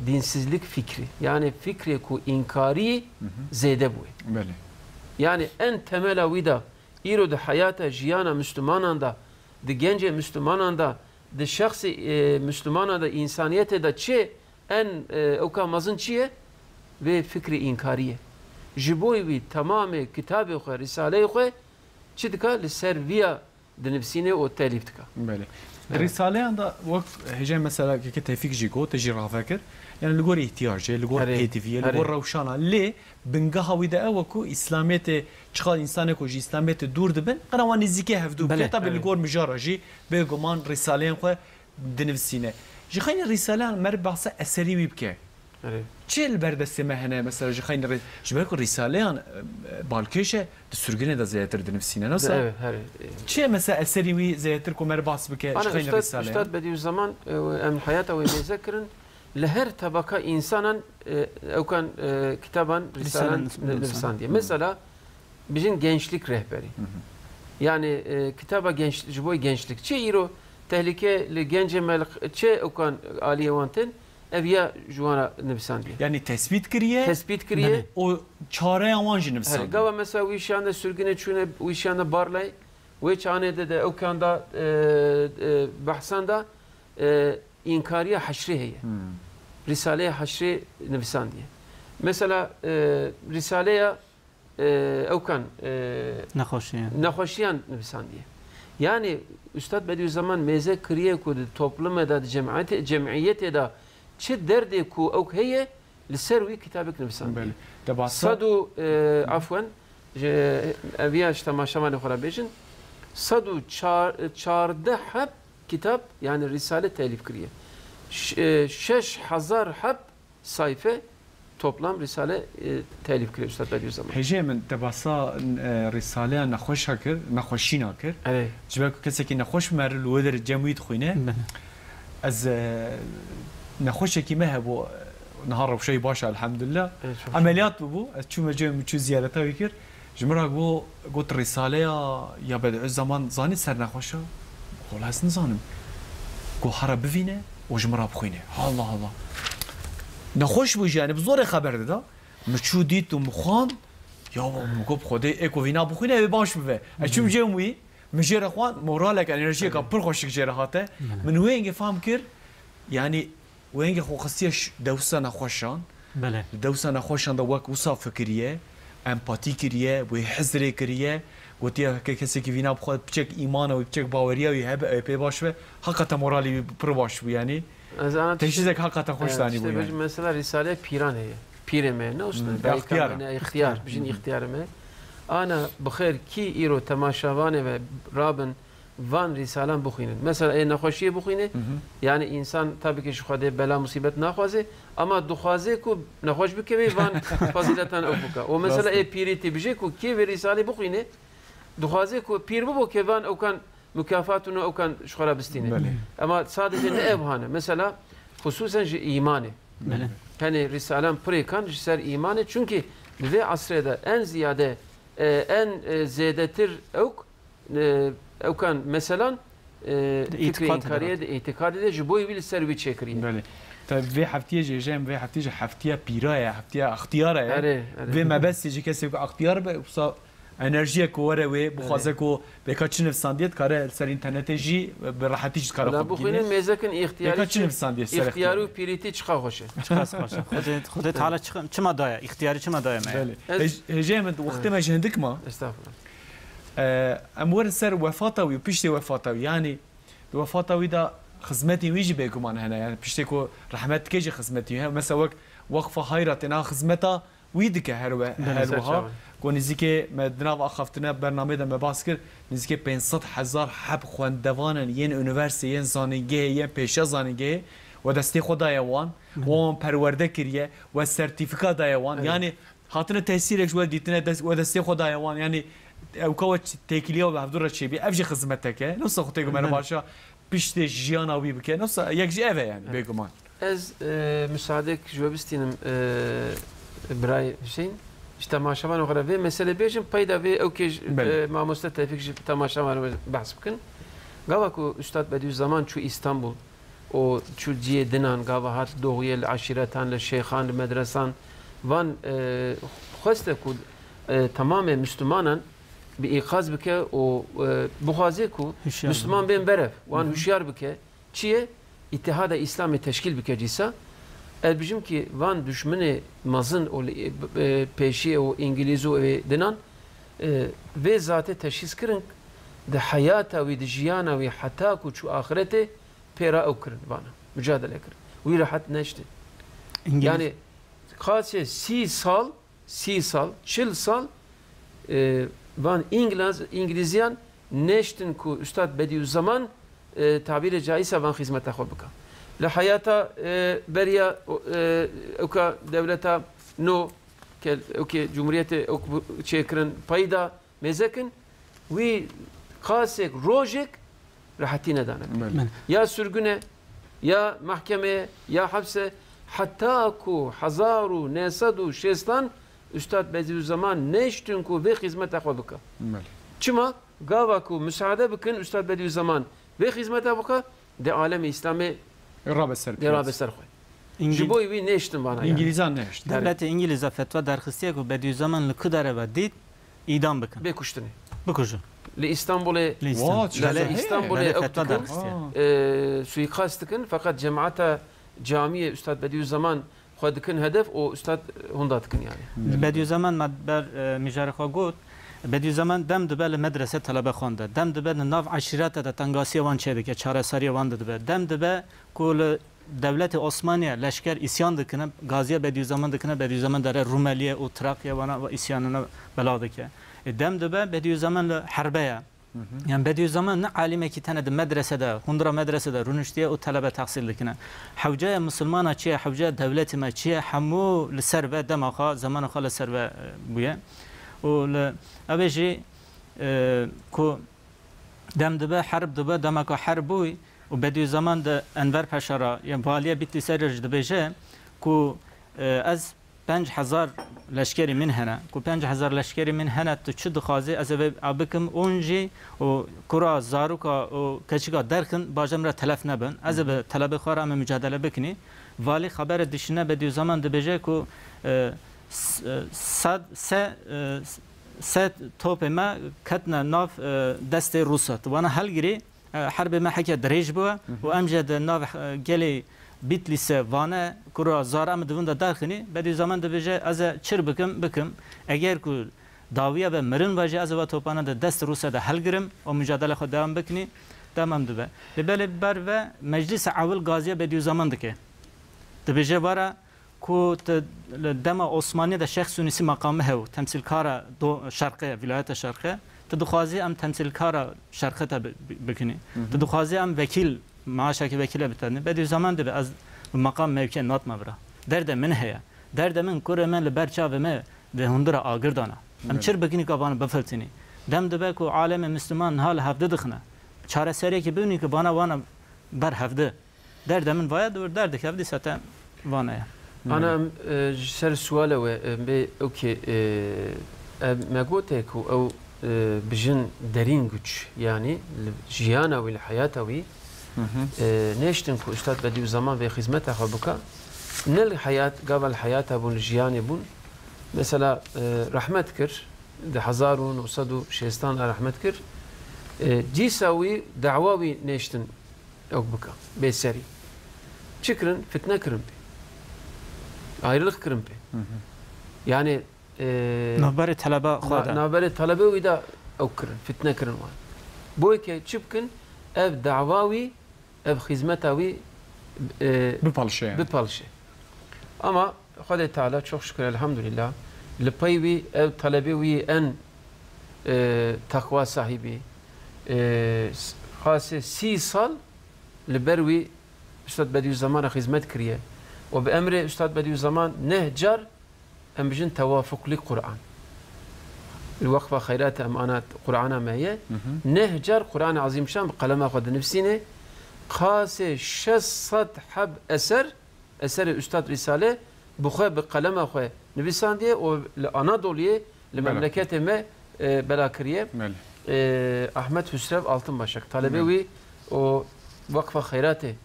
dinsizlik fikri yani fikri ku inkari zede bu. Bele. Yani en temel vida iro de hayata jiyana Müslümanan da de gence Müslümanan da de şahsi Müslümana da insaniyete da çi en okamazın çiye ve fikri inkariye. Jiboy vi tamamı kitabı xwe risale xwe çi dika li ser viya de nefsine o telif dika. Bele. Risale anda vakt hece mesela ki tevfik jigo teji rafakir yani ligor ihtiyacı ligor hedifiye ligor ravşana le bingaha vida evaku İslamiyete çıkan insanı ko İslamiyete dur dibin qanawan nizike hevdu be tabi ligor mijaraji be goman risale xwe de nefsine. Ji xeyni risale mer bahsa eseri wibke. چه بردسته مهنه مثلا جخاين جبالكو رساليان بالكيشه تسرغنه دا زياتر دنفسينه نصا چه مثلا اثري وي زياتر كو مرباس بك جخاين رساله استاذ بدي زمان ام حياته ويذكرن لهر طبقه انسانا او كان كتابا رساله نفسان دي مثلا bizim gençlik rehberi yani kitaba genç jiboy gençlik çe iro tehlikeli gence melek çe o kan aliyevanten evya juana nefsan diye. Yani tespit kiriye. O çare yaman nefsan. Gava mesela o işyanda sürgüne çüne o işyanda barlay ve çanede de o kanda bahsanda inkariye haşri heye. Risale haşri nefsan diye. Mesela Risale'ye o kan nakhoşiyan nefsan diye. Yani Üstad Bediüzzaman meze kiriye kudu toplum eda cemiyet eda çi derde ku ok heye لسر وی کتابک نویسان بله دباسا صدو عفوا اویاش تماشامان خورا بیشن صدو چارده حب kitap yani risale telif kiriye. 6000 hab sayfa toplam risale telif kiriye Üstad Bediüzzaman. هجه من دباسا رساله نخوش هكر نخوشين هكر Evet. جبك كسكي نخوش مر الودر الجمويد خوينه از نخوش كي ما هبو نهار وشي باشا الحمد لله عمليات بو شو مجي شو زيارته ويكر جمرك بو قلت رساله يا بدء الزمان زاني سر نخوشه خلاص نزانم قو حرب بفينه وجمرا بخوينه الله الله نخوش بوجي يعني بزور خبر ده مشو ديت ومخان يا مكوب خدي اكو فينا بخوينه باش بفه اشوم جموي مجير اخوان مورالك انرجي كبر خوشك جراحاته من وين فهم كر يعني وين خو خصيش دوسه نخوشان بله دوسه نخوشان ده وك وصاف فكريه امپاتی کریه و حضور کریه گویی که کسی که وینا بخواد بچک ایمان و بچک باوریه و هب پی باشه حقیقت مورالی پر باشه یعنی تشخیص حقیقت خوش دانی بود مثلا رساله پیرانه پیرمه نه اصلا اختیار بجین اختیارمه انا بخیر کی ایرو تماشاوانه و رابن وان رسالان بخوینن مثلا این نخوشیه بخوینه یعنی انسان tabii ki şu kadar bela musibet naxwaze ama duxwaze ku naxoş bike van faziletan obuka o mesela piriti bije ku ki ve risale bخوینه duxwaze ku pir bu ke van okan mükafatunu okan şu kadar bistine ama sadece ne evhane mesela hususen imanı hani risalen prekan ser imanı çünkü ve asreda en ziyade en zedetir ok او كان مثلا اعتقاد ده جبوي بيل سروي تشكري بله طيب في حفتيه جيم في حفتيه حفتيه بيرايا حفتيه اختياره في ما بس يجي كسي اختيار بصا انرژي كوره و بخازه كو بكاتشن سانديت كاره سر انترنت جي براحتي كاره لا بخين ميزكن اختياري بكاتشن سانديت سر اختياري بيريتي چخا خوشه خودت حالا چما دايا اختياري چما دايا بله هجيم وقت ما جهندك ما استغفر امور سر وفاته و پیشتی وفاته یعنی وفاته ویدا خدمتی ویجی بگمان هنا يعني پیشتی کو رحمت کیج خدمتی ها مثلا وقفه حیرتنا خدمتا ویدکه هروها کو نزدیک مدنا و اخفتنا برنامه ده مباسکر نزدیک 500,000 حب خواندوانن ین یونیورسیتی ین زانگه ین پیش زانگه و دستی خدای وان و پرورده کریه و سرتیفیکات دایوان یعنی هاتنه تاثیرش و دیتنه و دستی خدای وان یعنی او كوت تيكليه وبحضر شيء بي افجي خدمتك نص اختيكم انا باشا بيشتي جيانا وبي بك نص يكجي ايفا يعني بيكمان از مساعدك جوابستينم براي حسين تماشامان وغيره في مساله بيجم بايدا في اوكي مع مستتفق تماشامان بحث بكن قالكو استاذ بديوزمان شو اسطنبول او شو جي دنان قالوا هات دوغيه العشيرتان للشيخان المدرسان وان خواستكو تمام مسلمانان bir ikaz bike o buhaze ku Müslüman ben beref wan hüşyar bike çiye İttihada İslami teşkil bike cisa el bijim ki van düşmene mazın o peşi o İngilizo ve denan ve zate teşhis kırın de hayata ve de jiyana ve hatta ku şu ahirete pera okırın bana mücadele kırın ve rahat neşti yani kaçe si sal çil sal van İngilizyan neştin ku Üstad Bediüzzaman tabiri caizse van hizmete xwe bika. Li hayata beriya oka devleta no ke cumhuriyete çekirin payda mezekin ve kasek rojek rahatî nedane. Ya sürgüne ya mahkemeye ya hapse hatta ku 1960 Üstad Bediüzzaman neştin ku ve hizmete xwe bika. Çima gava ku müsaade bikin Üstad Bediüzzaman ve hizmete bika de alemi İslam'ı رابط سر جبوی وی نشتم bana İngilizan neşti. Devlet İngiliz'e fetva derxistiye ku Bediüzzaman li kudare ve dit idam bikin. Be kuştuni. Bikujun. Li İstanbul'e İstanbul'e fetva derxistiye. Suikast dikin fakat cemaata camiye Üstad Bediüzzaman xwe dikin hedef o Üstad hunda dikin yani. Bediüzzaman medber mijare xwe got Bediüzzaman dem dibe li medrese talebe xwande. Dem dibe li nav aşirete de tengasiye wan çêdike, çareseriye wan dibe. Dem dibe ku li devlet Osmaniye leşker isyan dikine Gaziye Bediüzzaman dikine Bediüzzaman dere Rumeliye u Trakya ve isyanına beladike. Dem de Bediüzzamanla harbeye. Yani Bediüzzaman ne alime ki tane de medresede, hundra medresede runuştiye o talebe tahsil dikine. Havcaya Müslümana çiye, havcaya devletime çiye, hamu serve demaha, zamanı khala serve buye. O abeci ku dem de harb de demaka harbuy. و Bediüzzaman da Enver Paşa'ra yani valiye bitti serij dibêje ku ez 5000 leşkerî min hene ku 5000 leşkerî min hene tu çi dixwaze ez ê bikim ûn jî û kura zaruka û keçika derkin bajem re telef nebin ez ê bi telebê xwe re em ê mücadele bikinî valî xeber dişine Bediüzzaman dibêje ku se topê me ketine nav destê Rûsa tu wana helgirî حرب ما حكى دريج بوا وامجد ناف قالي بيت لسه وانا كرا زار ام دون داخني بدي زمان دبجه از چر بكم اگر کو داویه و مرن واجه از و توپانه د دست روسا ده حل و مجادله خود دوام بکنی تمام دبه لبل بر و مجلس اول غازیه بدی زمان دکه دبجه واره کو دما عثمانی ده شخص سنسی مقامه هو تمثيل کار دو شرقه ولایت شرقه تدخوازی ام تمثيل کار شرقه تا بکنی تدخوازی ام وکیل معاشه که وکیل بتنی بدی زمان دبه از مقام موکل نات مبره درد من هيا درد من کور من لبرچا و ما ده هندرا آگردانا ام چر بکنی که بانه بفلتنی دم دبه کو عالم مسلمان حال هفته دخنه چاره سری که ببینی که بانه وانا بر هفته درد من وای دور درد که هفته ساعت وانه انا سر سؤال و به اوكي ما قلتك او بجن درين güç yani jiyana ve hayatawi neştin ku ustad Bediüzzaman ve hizmet habuka nel hayat qaval hayata bun jiyani bun mesela rahmet kir de hazarun usadu şeystan rahmet kir cisawi da'wawi neştin okbuka beseri çıkırın fitne kırın ayrılık kırın yani نهبري طلبة خواده نهبري طلبة ويدا أو كرن فتنة كرن وان بويك تشبكن أب دعواوي أب خدمتاوي ببالشة أما خدای تعالی çok şükür elhamdülillah لبيوي أب طلبوي أن تقوى صاحبي خاصة 6 سال لبروي أستاذ Bediüzzaman خدمت كريه وبأمر أستاذ Bediüzzaman نهجر أم بجن توافق للقرآن الوقفة خيرات أمانات قرآن ما هي نهجر قرآن عظيم شان بقلم أخذ نفسينه قاسي 600 حب أثر أستاذ رسالة بخوة بقلم أخذ نفسان دي والأناضولية لمملكة ما بلاكرية أحمد حسرف ألتن باشك طالبوي ووقفة خيراته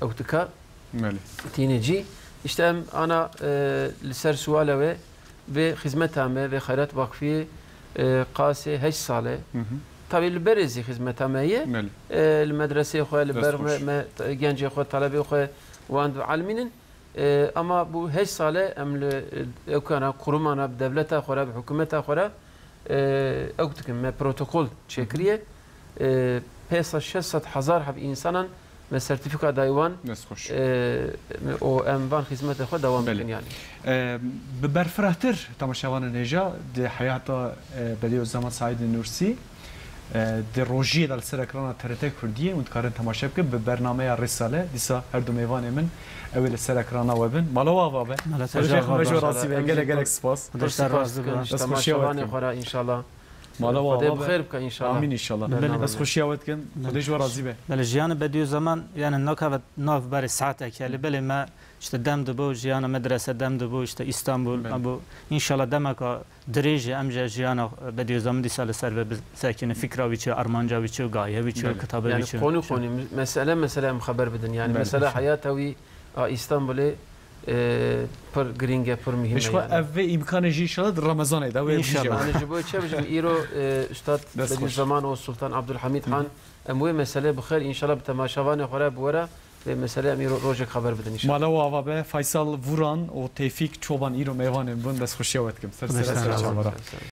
أوتكا تينيجي İşte ana liser suale ve hizmetame ve hayrat vakfi qasi 8 sale. Tabii berezi hizmetameye medrese xoy berme genci xoy talebi xoy وان علمين ama bu 8 sale emle ekana kurumana devlete xora hükümete xora ektikim me protokol çekriye pesa 600,000 hab insanan ve sertifika dayvan o envan hizmete xwe devam bikin yani. Bi berfirahtir tamaşavan neja de hayata Bediüzzaman Said Nursi de rojiye dal ser ekrana TRT Kurdiye und karin tamaşa bikin bi bernameya Risale disa her du mevan emin evvel ser ekrana webin malava vabe. Hoş rasi ve gelek spas. Tamaşavan xora inşallah. مالا بخير بك ان شاء الله امين ان شاء الله بس خوشياوت كن خديش ورازي به بل جيان Bediüzzaman yani نكبت ناف بار ساعته كلي بل ما işte demdi bu jiyana medrese demdi bu işte İstanbul bu inşallah demek o derece amca jiyana Bediüzzaman disale serve sakine fikraviçi armancaviçi gayeviçi kitabeviçi yani konu mesele haber bidin yani mesela hayatavi İstanbul'e پر گرینگه پر مهمه مش و امکان جی ان شاء الله رمضان ده ان شاء الله انا جبوي چه بجم ایرو استاد Bediüzzaman و سلطان عبدالحمید خان اموی مسئله بخیر ان شاء الله بتماشاوان خوره بوره ve mesele اميرو روجك خبر بدن ان شاء الله مالا و به فیصل وران و توفیق چوبان ایرو میوان بون دست خوشی وقت کم سر